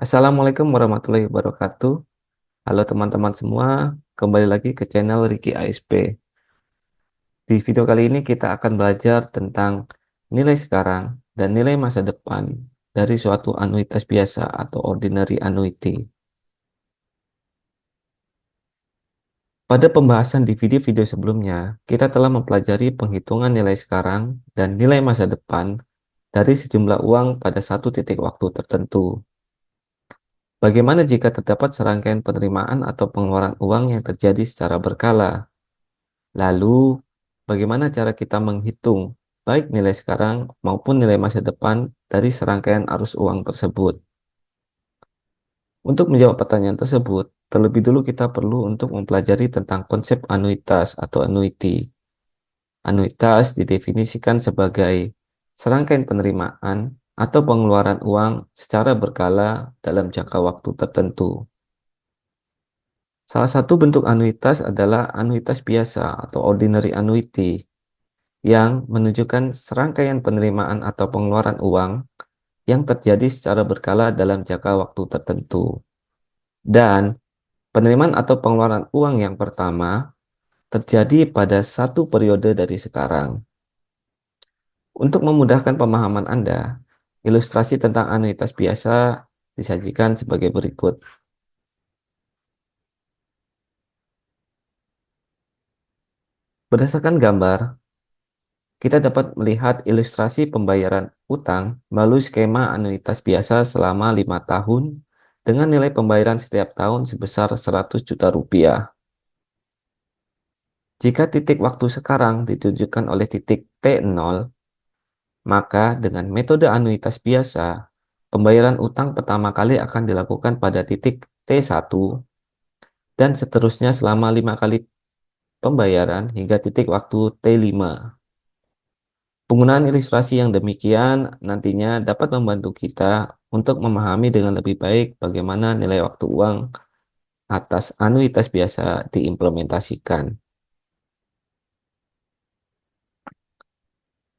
Assalamualaikum warahmatullahi wabarakatuh. Halo teman-teman semua, kembali lagi ke channel Ricky ASP. Di video kali ini kita akan belajar tentang nilai sekarang dan nilai masa depan dari suatu anuitas biasa atau ordinary annuity. Pada pembahasan di video-video sebelumnya, kita telah mempelajari penghitungan nilai sekarang dan nilai masa depan dari sejumlah uang pada satu titik waktu tertentu. Bagaimana jika terdapat serangkaian penerimaan atau pengeluaran uang yang terjadi secara berkala? Lalu, bagaimana cara kita menghitung baik nilai sekarang maupun nilai masa depan dari serangkaian arus uang tersebut? Untuk menjawab pertanyaan tersebut, terlebih dulu kita perlu untuk mempelajari tentang konsep anuitas atau annuity. Anuitas didefinisikan sebagai serangkaian penerimaan atau pengeluaran uang secara berkala dalam jangka waktu tertentu. Salah satu bentuk anuitas adalah anuitas biasa atau ordinary annuity, yang menunjukkan serangkaian penerimaan atau pengeluaran uang yang terjadi secara berkala dalam jangka waktu tertentu. Dan penerimaan atau pengeluaran uang yang pertama terjadi pada satu periode dari sekarang. Untuk memudahkan pemahaman Anda, ilustrasi tentang anuitas biasa disajikan sebagai berikut. Berdasarkan gambar, kita dapat melihat ilustrasi pembayaran utang melalui skema anuitas biasa selama 5 tahun dengan nilai pembayaran setiap tahun sebesar 100 juta rupiah. Jika titik waktu sekarang ditunjukkan oleh titik T0, maka dengan metode anuitas biasa, pembayaran utang pertama kali akan dilakukan pada titik T1 dan seterusnya selama 5 kali pembayaran hingga titik waktu T5. Penggunaan ilustrasi yang demikian nantinya dapat membantu kita untuk memahami dengan lebih baik bagaimana nilai waktu uang atas anuitas biasa diimplementasikan.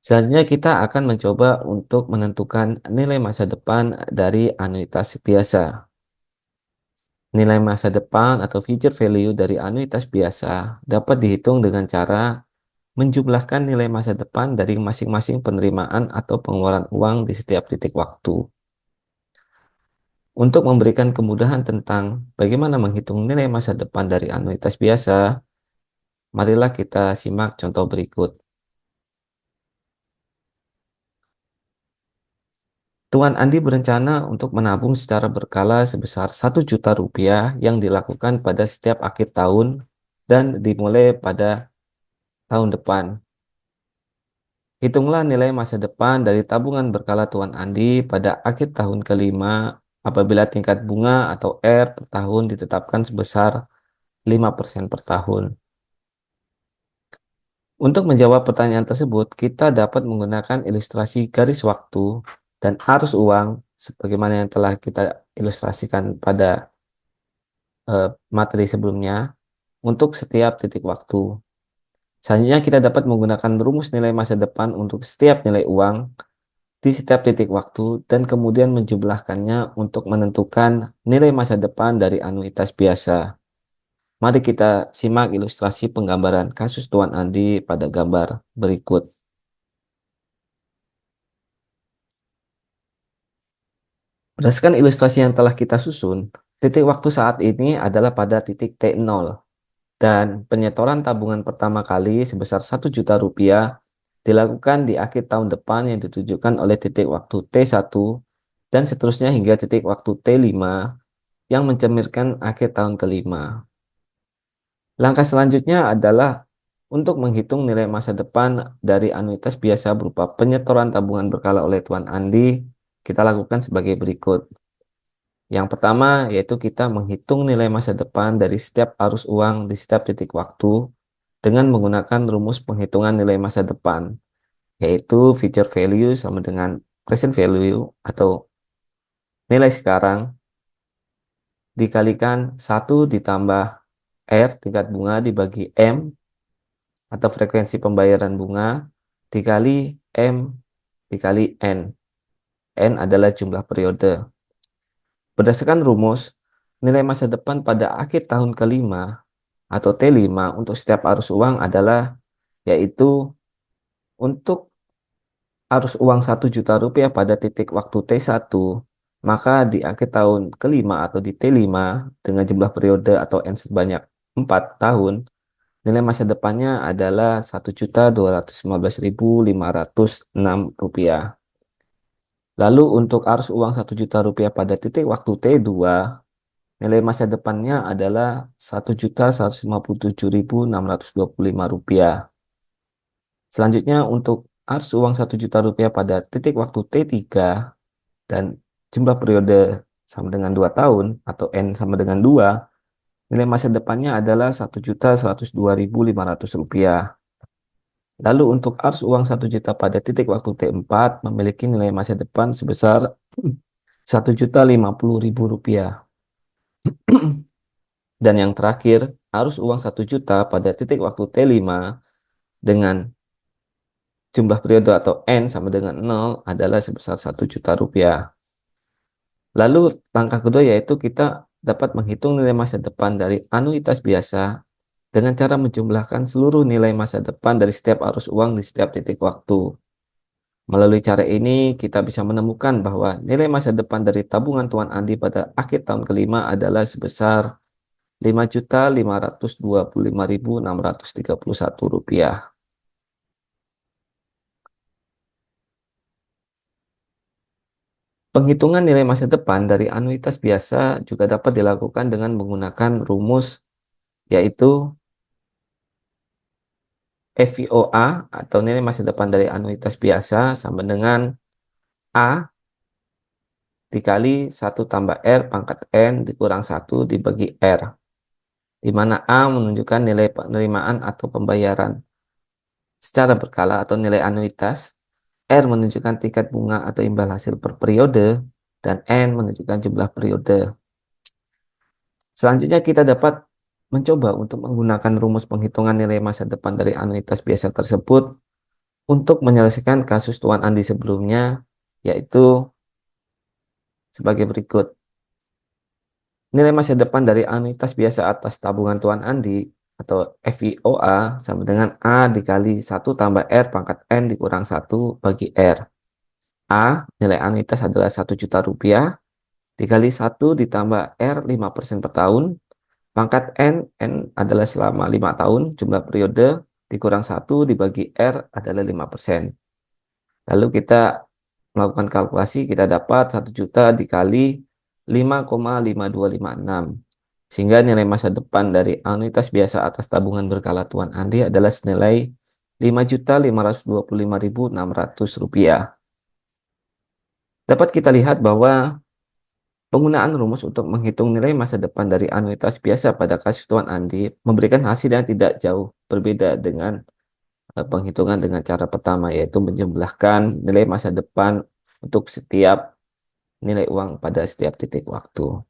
Selanjutnya kita akan mencoba untuk menentukan nilai masa depan dari anuitas biasa. Nilai masa depan atau future value dari anuitas biasa dapat dihitung dengan cara menjumlahkan nilai masa depan dari masing-masing penerimaan atau pengeluaran uang di setiap titik waktu. Untuk memberikan kemudahan tentang bagaimana menghitung nilai masa depan dari anuitas biasa, marilah kita simak contoh berikut. Tuan Andi berencana untuk menabung secara berkala sebesar 1 juta rupiah yang dilakukan pada setiap akhir tahun dan dimulai pada tahun depan. Hitunglah nilai masa depan dari tabungan berkala Tuan Andi pada akhir tahun kelima apabila tingkat bunga atau R per tahun ditetapkan sebesar 5% per tahun. Untuk menjawab pertanyaan tersebut, kita dapat menggunakan ilustrasi garis waktu dan arus uang sebagaimana yang telah kita ilustrasikan pada materi sebelumnya untuk setiap titik waktu. Selanjutnya kita dapat menggunakan rumus nilai masa depan untuk setiap nilai uang di setiap titik waktu dan kemudian menjumlahkannya untuk menentukan nilai masa depan dari anuitas biasa. Mari kita simak ilustrasi penggambaran kasus Tuan Andi pada gambar berikut. Berdasarkan ilustrasi yang telah kita susun, titik waktu saat ini adalah pada titik T0 dan penyetoran tabungan pertama kali sebesar 1 juta rupiah dilakukan di akhir tahun depan yang ditujukan oleh titik waktu T1 dan seterusnya hingga titik waktu T5 yang mencerminkan akhir tahun kelima. Langkah selanjutnya adalah untuk menghitung nilai masa depan dari anuitas biasa berupa penyetoran tabungan berkala oleh Tuan Andi, kita lakukan sebagai berikut. Yang pertama yaitu kita menghitung nilai masa depan dari setiap arus uang di setiap titik waktu dengan menggunakan rumus penghitungan nilai masa depan, yaitu future value sama dengan present value atau nilai sekarang dikalikan 1 ditambah R tingkat bunga dibagi M atau frekuensi pembayaran bunga dikali M dikali N. N adalah jumlah periode. Berdasarkan rumus, nilai masa depan pada akhir tahun kelima atau T5 untuk setiap arus uang adalah yaitu untuk arus uang 1 juta rupiah pada titik waktu T1, maka di akhir tahun kelima atau di T5 dengan jumlah periode atau N sebanyak 4 tahun, nilai masa depannya adalah 1.215.506 rupiah. Lalu untuk arus uang 1 juta rupiah pada titik waktu T2, nilai masa depannya adalah 1.157.625 rupiah. Selanjutnya untuk arus uang 1 juta rupiah pada titik waktu T3 dan jumlah periode sama dengan 2 tahun atau N sama dengan 2, nilai masa depannya adalah 1.102.500 rupiah. Lalu untuk arus uang 1 juta pada titik waktu T4 memiliki nilai masa depan sebesar 1.050.000 rupiah. Dan yang terakhir, arus uang 1 juta pada titik waktu T5 dengan jumlah periode atau N sama dengan 0 adalah sebesar 1 juta rupiah. Lalu langkah kedua yaitu kita dapat menghitung nilai masa depan dari anuitas biasa dengan cara menjumlahkan seluruh nilai masa depan dari setiap arus uang di setiap titik waktu. Melalui cara ini, kita bisa menemukan bahwa nilai masa depan dari tabungan Tuan Andi pada akhir tahun kelima adalah sebesar 5.525.631 rupiah. Penghitungan nilai masa depan dari anuitas biasa juga dapat dilakukan dengan menggunakan rumus yaitu FVOA atau nilai masa depan dari anuitas biasa sama dengan A dikali 1 tambah R pangkat N dikurang 1 dibagi R, di mana A menunjukkan nilai penerimaan atau pembayaran secara berkala atau nilai anuitas, R menunjukkan tingkat bunga atau imbal hasil per periode, dan N menunjukkan jumlah periode. Selanjutnya kita dapat mencoba untuk menggunakan rumus penghitungan nilai masa depan dari anuitas biasa tersebut untuk menyelesaikan kasus Tuan Andi sebelumnya, yaitu sebagai berikut. Nilai masa depan dari anuitas biasa atas tabungan Tuan Andi atau FIOA sama dengan A dikali 1 tambah R pangkat N dikurang 1 bagi R. A, nilai anuitas adalah 1 juta rupiah, dikali 1 ditambah R 5% per tahun, pangkat N adalah selama 5 tahun, jumlah periode, dikurang 1 dibagi R adalah 5%. Lalu kita melakukan kalkulasi, kita dapat 1 juta dikali 5,5256. Sehingga nilai masa depan dari anuitas biasa atas tabungan berkala Tuan Andi adalah senilai 5.525.600 rupiah. Dapat kita lihat bahwa penggunaan rumus untuk menghitung nilai masa depan dari anuitas biasa pada kasus Tuan Andi memberikan hasil yang tidak jauh berbeda dengan penghitungan dengan cara pertama, yaitu menjumlahkan nilai masa depan untuk setiap nilai uang pada setiap titik waktu.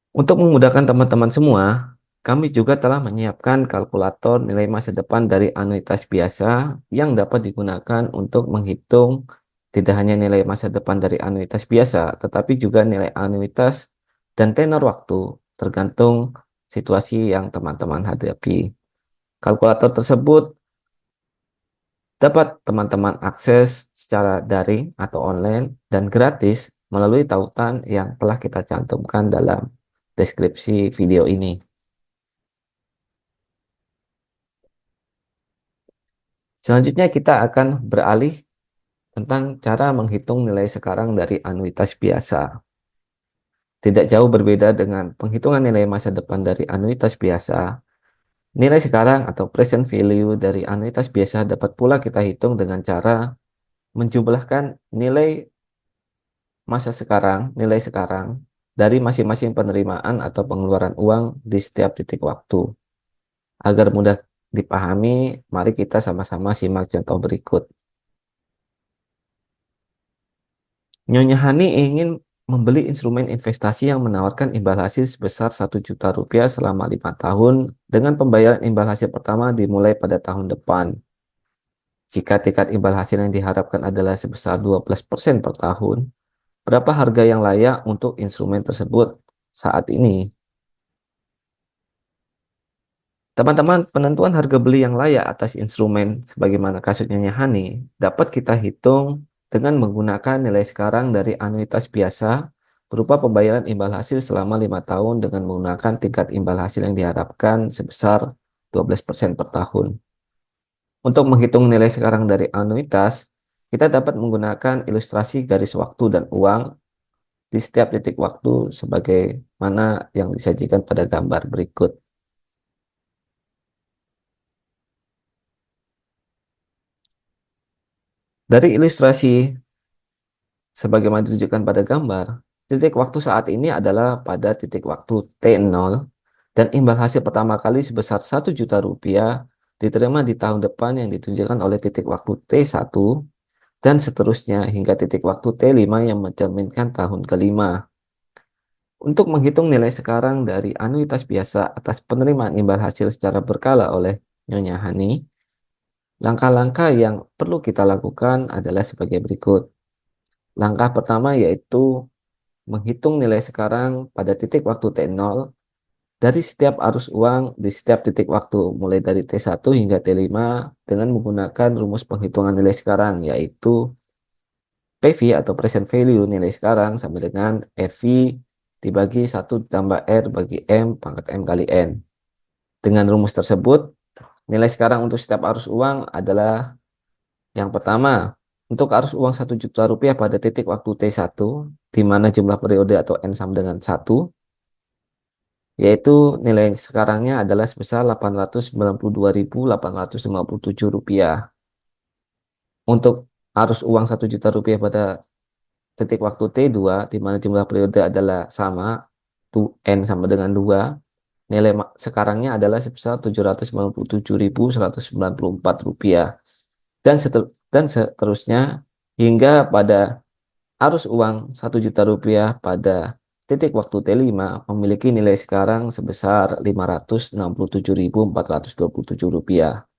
Untuk memudahkan teman-teman semua, kami juga telah menyiapkan kalkulator nilai masa depan dari anuitas biasa yang dapat digunakan untuk menghitung tidak hanya nilai masa depan dari anuitas biasa, tetapi juga nilai anuitas dan tenor waktu tergantung situasi yang teman-teman hadapi. Kalkulator tersebut dapat teman-teman akses secara daring atau online dan gratis melalui tautan yang telah kita cantumkan dalam deskripsi video ini. Selanjutnya kita akan beralih tentang cara menghitung nilai sekarang dari anuitas biasa. Tidak jauh berbeda dengan penghitungan nilai masa depan dari anuitas biasa, nilai sekarang atau present value dari anuitas biasa dapat pula kita hitung dengan cara menjumlahkan nilai sekarang dari masing-masing penerimaan atau pengeluaran uang di setiap titik waktu. Agar mudah dipahami, mari kita sama-sama simak contoh berikut. Nyonya Hani ingin membeli instrumen investasi yang menawarkan imbal hasil sebesar 1 juta rupiah selama 5 tahun dengan pembayaran imbal hasil pertama dimulai pada tahun depan. Jika tingkat imbal hasil yang diharapkan adalah sebesar 12% per tahun, berapa harga yang layak untuk instrumen tersebut saat ini? Teman-teman, penentuan harga beli yang layak atas instrumen sebagaimana kasusnya Hani dapat kita hitung dengan menggunakan nilai sekarang dari anuitas biasa berupa pembayaran imbal hasil selama 5 tahun dengan menggunakan tingkat imbal hasil yang diharapkan sebesar 12% per tahun. Untuk menghitung nilai sekarang dari anuitas, kita dapat menggunakan ilustrasi garis waktu dan uang di setiap titik waktu sebagaimana yang disajikan pada gambar berikut. Dari ilustrasi sebagaimana ditunjukkan pada gambar, titik waktu saat ini adalah pada titik waktu T0 dan imbal hasil pertama kali sebesar 1 juta rupiah diterima di tahun depan yang ditunjukkan oleh titik waktu T1 dan seterusnya hingga titik waktu T5 yang mencerminkan tahun kelima. Untuk menghitung nilai sekarang dari anuitas biasa atas penerimaan imbal hasil secara berkala oleh Nyonya Hani, langkah-langkah yang perlu kita lakukan adalah sebagai berikut. Langkah pertama yaitu menghitung nilai sekarang pada titik waktu T0 dari setiap arus uang di setiap titik waktu mulai dari T1 hingga T5 dengan menggunakan rumus penghitungan nilai sekarang yaitu PV atau present value nilai sekarang sama dengan FV dibagi 1 ditambah R bagi M pangkat M kali N. Dengan rumus tersebut, nilai sekarang untuk setiap arus uang adalah yang pertama, untuk arus uang 1 juta rupiah pada titik waktu T1, di mana jumlah periode atau N sama dengan 1, yaitu nilai sekarangnya adalah sebesar 892.857 rupiah. Untuk arus uang 1 juta rupiah pada titik waktu T2, di mana jumlah periode adalah sama, N sama dengan 2, nilai sekarangnya adalah sebesar 797.194 rupiah. Dan seterusnya hingga pada arus uang 1 juta rupiah pada titik waktu T5 memiliki nilai sekarang sebesar 567.427 rupiah.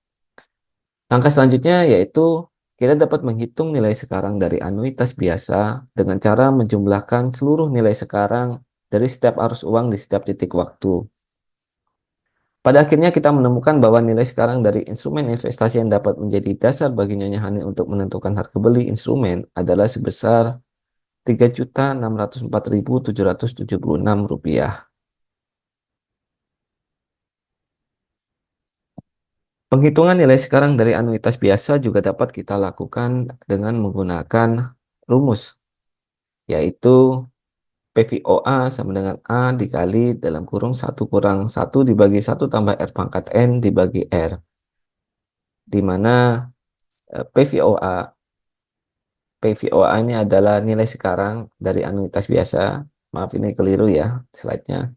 Langkah selanjutnya yaitu kita dapat menghitung nilai sekarang dari anuitas biasa dengan cara menjumlahkan seluruh nilai sekarang dari setiap arus uang di setiap titik waktu. Pada akhirnya kita menemukan bahwa nilai sekarang dari instrumen investasi yang dapat menjadi dasar bagi Nyonya Hani untuk menentukan harga beli instrumen adalah sebesar 3.604.776 rupiah. Penghitungan nilai sekarang dari anuitas biasa juga dapat kita lakukan dengan menggunakan rumus, yaitu PVOA sama dengan A dikali dalam kurung 1 kurang 1 dibagi 1 tambah R pangkat N dibagi R, di mana PVOA ini adalah nilai sekarang dari anuitas biasa. Maaf ini keliru ya slide-nya.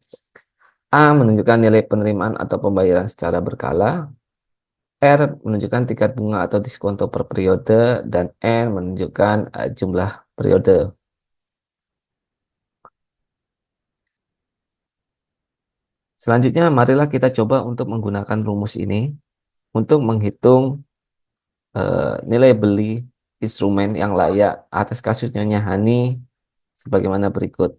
A menunjukkan nilai penerimaan atau pembayaran secara berkala, R menunjukkan tingkat bunga atau diskonto per periode, dan N menunjukkan jumlah periode. Selanjutnya, marilah kita coba untuk menggunakan rumus ini untuk menghitung nilai beli instrumen yang layak atas kasus Nyonya Hani sebagaimana berikut.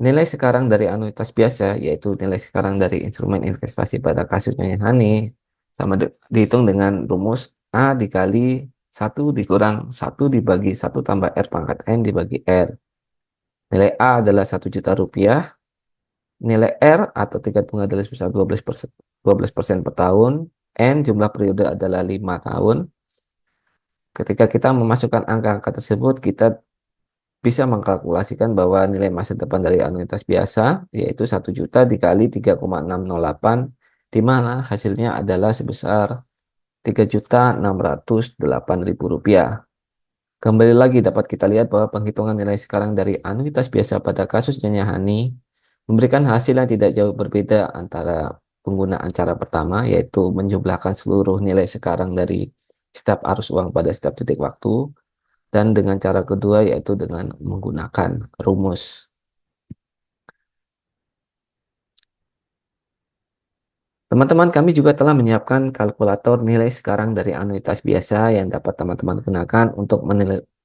Nilai sekarang dari anuitas biasa, yaitu nilai sekarang dari instrumen investasi pada kasus Nyonya Hani, sama dihitung dengan rumus A dikali 1 dikurang 1 dibagi 1 tambah R pangkat N dibagi R. Nilai A adalah 1 juta rupiah. Nilai R atau tingkat bunga adalah sebesar 12% per tahun. N jumlah periode adalah 5 tahun. Ketika kita memasukkan angka-angka tersebut, kita bisa mengkalkulasikan bahwa nilai masa depan dari anuitas biasa yaitu 1 juta dikali 3,608, di mana hasilnya adalah sebesar 3.608.000 rupiah. Kembali lagi dapat kita lihat bahwa penghitungan nilai sekarang dari anuitas biasa pada kasus Nyonya Hani memberikan hasil yang tidak jauh berbeda antara penggunaan cara pertama yaitu menjumlahkan seluruh nilai sekarang dari setiap arus uang pada setiap titik waktu, dan dengan cara kedua yaitu dengan menggunakan rumus. Teman-teman, kami juga telah menyiapkan kalkulator nilai sekarang dari anuitas biasa yang dapat teman-teman gunakan untuk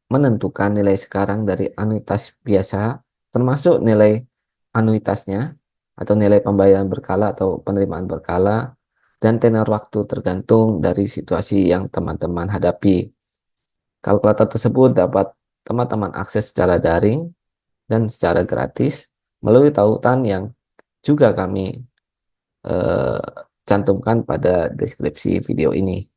menentukan nilai sekarang dari anuitas biasa, termasuk nilai anuitasnya atau nilai pembayaran berkala atau penerimaan berkala dan tenor waktu tergantung dari situasi yang teman-teman hadapi. Kalkulator tersebut dapat teman-teman akses secara daring dan secara gratis melalui tautan yang juga kami eh, cantumkan pada deskripsi video ini.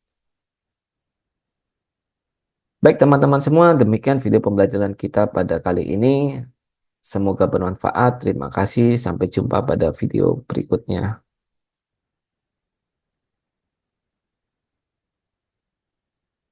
Baik teman-teman semua, demikian video pembelajaran kita pada kali ini. Semoga bermanfaat. Terima kasih. Sampai jumpa pada video berikutnya.